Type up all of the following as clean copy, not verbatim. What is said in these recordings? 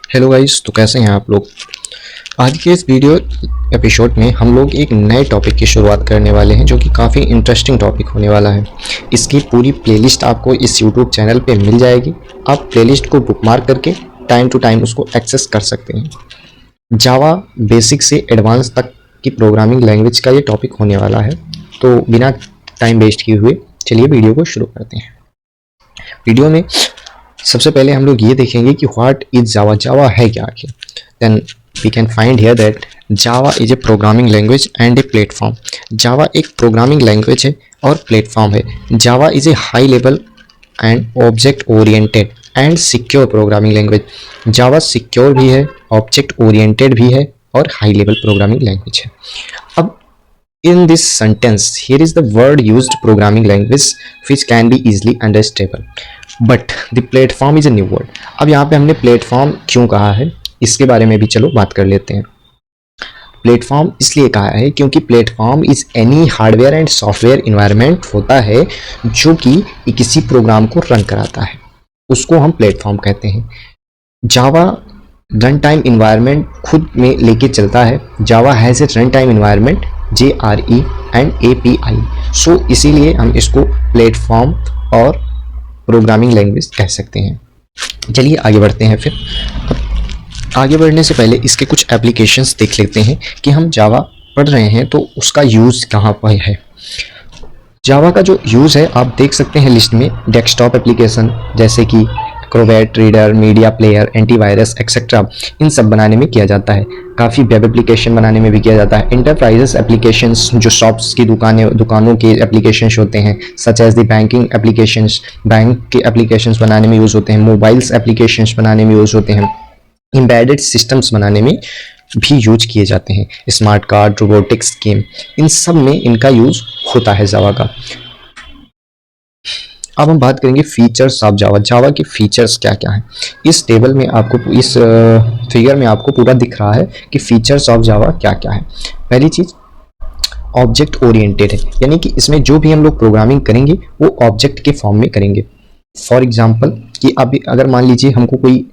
Hello guys, तो कैसे हैं आप लोग। आज के इस वीडियो एपिसोड में हम लोग एक नए टॉपिक की शुरुआत करने वाले हैं जो कि काफ़ी इंटरेस्टिंग टॉपिक होने वाला है। इसकी पूरी प्लेलिस्ट आपको इस यूट्यूब चैनल पे मिल जाएगी। आप प्लेलिस्ट को बुकमार्क करके टाइम टू टाइम उसको एक्सेस कर सकते हैं। जावा बेसिक से एडवांस तक की प्रोग्रामिंग लैंग्वेज का ये टॉपिक होने वाला है। तो बिना टाइम वेस्ट किए हुए चलिए वीडियो को शुरू करते हैं। वीडियो में सबसे पहले हम लोग ये देखेंगे कि व्हाट इज जावा, जावा है क्या आखिर। Then we can find here that Java is a programming language and a platform. Java एक प्रोग्रामिंग लैंग्वेज है और प्लेटफॉर्म है। Java is a high level and object oriented and secure programming language. Java secure भी है, object oriented भी है और high level programming language है। अब in this sentence here is the word used programming language which can be easily understandable but the platform is a new word। अब यहाँ पे हमने प्लेटफॉर्म क्यों कहा है इसके बारे में भी चलो बात कर लेते हैं। प्लेटफॉर्म इसलिए कहा है क्योंकि platform is any hardware and software environment होता है जो कि किसी प्रोग्राम को रन कराता है, उसको हम प्लेटफॉर्म कहते हैं। जावा रन टाइम इन्वायरमेंट खुद में लेके चलता है। Java has a run time environment JRE and API। So इसीलिए हम इसको प्लेटफॉर्म और प्रोग्रामिंग लैंग्वेज कह सकते हैं। चलिए आगे बढ़ते हैं। फिर आगे बढ़ने से पहले इसके कुछ एप्लीकेशंस देख लेते हैं कि हम जावा पढ़ रहे हैं तो उसका यूज़ कहाँ पर है। जावा का जो यूज़ है आप देख सकते हैं लिस्ट में। डेस्कटॉप एप्लीकेशन जैसे कि Acrobat, reader, media player, antivirus etcetera, इन सब बनाने में किया जाता है। काफ़ी वेब एप्लीकेशन बनाने में भी किया जाता है। इंटरप्राइजेस एप्लीकेशंस जो शॉप्स की दुकानों के एप्लीकेशंस होते हैं, such as the banking applications, bank के एप्लीकेशंस बनाने में यूज़ होते हैं। मोबाइल्स एप्लीकेशंस बनाने में यूज़ होते हैं। एम्बेडेड सिस्टम्स बनाने में भी यूज किए जाते हैं। स्मार्ट कार्ड, रोबोटिक्स, गेम, इन सब में इनका यूज़ होता है जावा का। अब हम बात करेंगे फीचर्स ऑफ जावा। जावा के फीचर्स क्या क्या हैं। इस टेबल में आपको, इस फिगर में आपको पूरा दिख रहा है कि फीचर्स ऑफ जावा क्या क्या है। पहली चीज़ ऑब्जेक्ट ओरिएंटेड है, यानी कि इसमें जो भी हम लोग प्रोग्रामिंग करेंगे वो ऑब्जेक्ट के फॉर्म में करेंगे। फॉर एग्जाम्पल कि अभी अगर मान लीजिए हमको कोई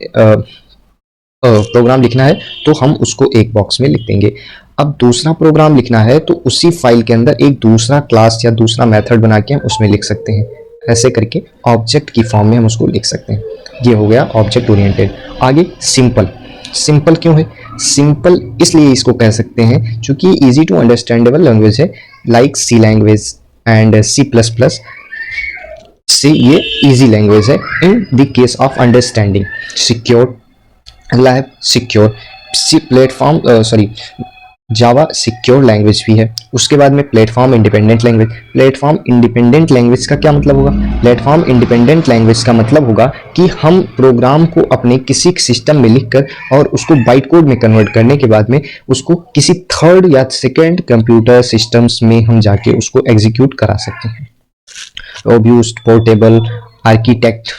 प्रोग्राम लिखना है तो हम उसको एक बॉक्स में लिख देंगे। अब दूसरा प्रोग्राम लिखना है तो उसी फाइल के अंदर एक दूसरा क्लास या दूसरा मेथड बना के हम उसमें लिख सकते हैं। ऐसे करके ऑब्जेक्ट की फॉर्म में हम उसको लिख सकते हैं। ये हो गया ऑब्जेक्ट ओरिएंटेड। आगे सिंपल। सिंपल क्यों है? सिंपल इसलिए इसको कह सकते हैं क्योंकि इजी टू अंडरस्टैंडेबल लैंग्वेज है, like C language and C++। से ये इजी लैंग्वेज है in the case of understanding. Secure, लैब सिक्योर, जावा सिक्योर लैंग्वेज भी है। उसके बाद में platform independent language. Platform independent language का क्या मतलब होगा? प्लेटफॉर्म इंडिपेंडेंट लैंग्वेज का मतलब होगा कि हम प्रोग्राम को अपने किसी सिस्टम में लिखकर और उसको बाइट कोड में कन्वर्ट करने के बाद में उसको किसी थर्ड या सेकेंड कंप्यूटर सिस्टम्स में हम जाके उसको एग्जीक्यूट करा सकते हैं। रोब्यूस्ट, पोर्टेबल, आर्किटेक्ट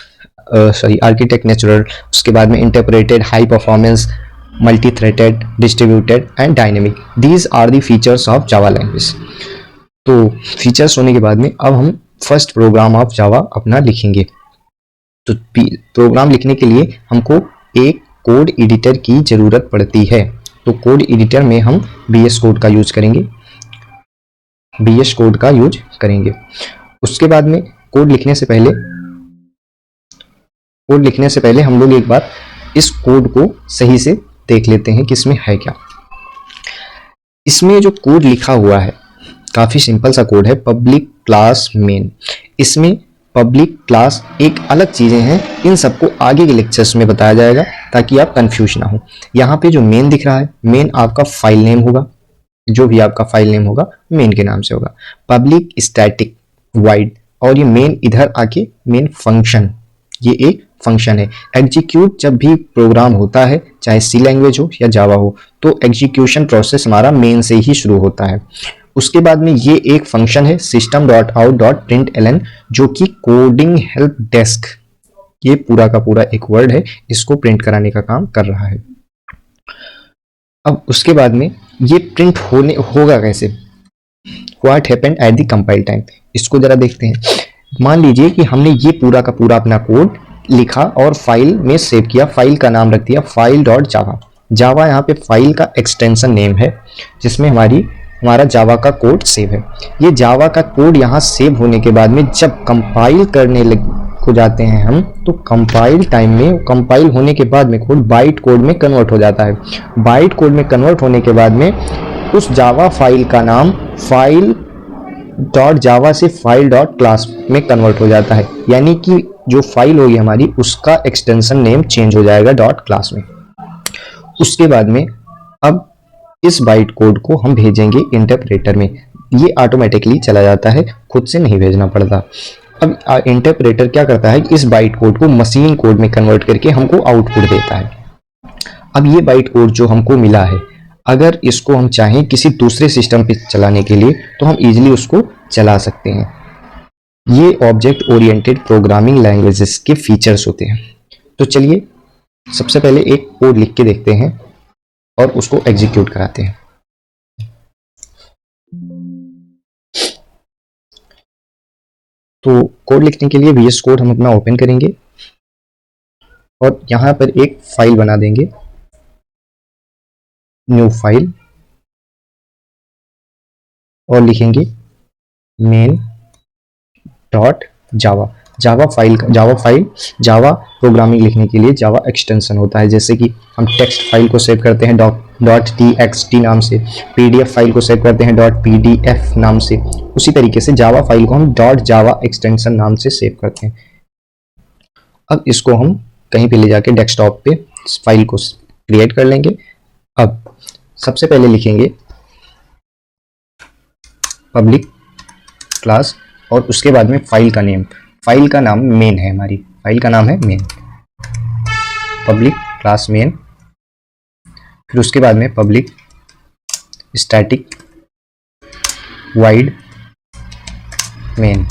नेचुरल, उसके बाद में interpreted, high performance, multi threaded, distributed and dynamic. These are the features of Java language. तो फीचर्स होने के बाद में अब हम फर्स्ट प्रोग्राम ऑफ जावा अपना लिखेंगे। तो प्रोग्राम लिखने के लिए हमको एक कोड एडिटर की जरूरत पड़ती है। तो कोड एडिटर में हम VS कोड का यूज करेंगे। उसके बाद में कोड लिखने से पहले हम लोग एक बार इस कोड को सही से देख लेते हैं कि इसमें है क्या। इसमें जो कोड लिखा हुआ है काफी सिंपल सा कोड है, पब्लिक क्लास मेन। इसमें पब्लिक क्लास एक अलग चीजें हैं, इन सबको आगे के लेक्चर्स में बताया जाएगा ताकि आप कंफ्यूज ना हो। यहाँ पे जो मेन दिख रहा है, मेन आपका फाइल नेम होगा, जो भी आपका फाइल नेम होगा मेन के नाम से होगा। पब्लिक, स्टैटिक, वाइड, और ये मेन इधर आके मेन फंक्शन, ये एक फंक्शन है। एग्जीक्यूट जब भी प्रोग्राम होता है, चाहे सी लैंग्वेज हो या जावा हो, तो एग्जीक्यूशन प्रोसेस हमारा मेन से ही शुरू होता है। उसके बाद में ये एक फंक्शन है system.out.println जो कि कोडिंग हेल्प डेस्क, ये पूरा का पूरा एक वर्ड है, इसको प्रिंट कराने का काम कर रहा है। अब उसके बाद में ये प्रिंट होगा कैसे? What happened at the compile time, इसको जरा देखते हैं। मान लीजिए कि हमने ये पूरा का पूरा अपना कोड लिखा और फाइल में सेव किया, फाइल का नाम रख दिया फाइल डॉट जावा। जावा यहाँ पे फाइल का एक्सटेंशन नेम है जिसमें हमारा जावा का कोड सेव है। ये जावा का कोड यहाँ सेव होने के बाद में जब कंपाइल करने हो जाते हैं हम, तो कंपाइल टाइम में, कंपाइल होने के बाद में कोड बाइट कोड में कन्वर्ट हो जाता है। बाइट कोड में कन्वर्ट होने के बाद में उस जावा फाइल का नाम फाइल डॉट जावा से फाइल डॉट क्लास में कन्वर्ट हो जाता है, यानी कि जो फाइल होगी हमारी उसका एक्सटेंशन नेम चेंज हो जाएगा डॉट क्लास में। उसके बाद में अब इस बाइट कोड को हम भेजेंगे इंटरप्रेटर में, ये ऑटोमेटिकली चला जाता है, खुद से नहीं भेजना पड़ता। अब इंटरप्रेटर क्या करता है, इस बाइट कोड को मशीन कोड में कन्वर्ट करके हमको आउटपुट देता है। अब ये बाइट कोड जो हमको मिला है, अगर इसको हम चाहें किसी दूसरे सिस्टम पे चलाने के लिए तो हम इजीली उसको चला सकते हैं। ये ऑब्जेक्ट ओरिएंटेड प्रोग्रामिंग लैंग्वेजेस के फीचर्स होते हैं। तो चलिए सबसे पहले एक कोड लिख के देखते हैं और उसको एग्जीक्यूट कराते हैं। तो कोड लिखने के लिए VS कोड हम अपना ओपन करेंगे और यहां पर एक फाइल बना देंगे, न्यू फाइल, और लिखेंगे मेन डॉट जावा। जावा जावा प्रोग्रामिंग लिखने के लिए जावा एक्सटेंशन होता है। जैसे कि हम टेक्स्ट फाइल को सेव करते हैं डॉट txt नाम से, PDF फाइल को सेव करते हैं .pdf नाम से, उसी तरीके से जावा फाइल को हम डॉट जावा एक्सटेंशन नाम से सेव करते हैं। अब इसको हम कहीं पे ले जाके डेस्कटॉप पे इस फाइल को क्रिएट कर लेंगे। अब सबसे पहले लिखेंगे पब्लिक क्लास और उसके बाद में फाइल का नेम, फाइल का नाम मेन है, हमारी फाइल का नाम है मेन, पब्लिक क्लास मेन। फिर उसके बाद में public static void main.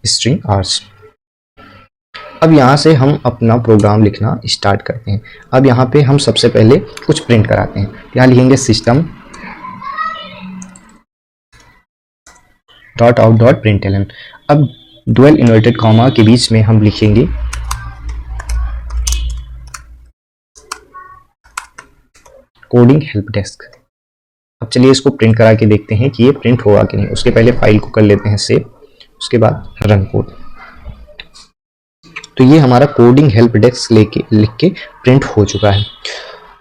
String args. अब यहाँ से हम अपना प्रोग्राम लिखना स्टार्ट करते हैं। अब यहाँ पे हम सबसे पहले कुछ प्रिंट कराते हैं। यहाँ लिखेंगे system dot out dot println. अब डुअल इन्वर्टेड कॉमा के बीच में हम लिखेंगे कोडिंग हेल्प डेस्क। अब चलिए इसको प्रिंट करा के देखते हैं कि ये प्रिंट होगा कि नहीं। उसके पहले फाइल को कर लेते हैं सेव, उसके बाद रन कोड। तो ये हमारा कोडिंग हेल्प डेस्क लिख के प्रिंट हो चुका है।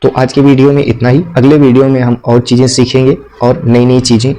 तो आज के वीडियो में इतना ही। अगले वीडियो में हम और चीज़ें सीखेंगे और नई नई चीज़ें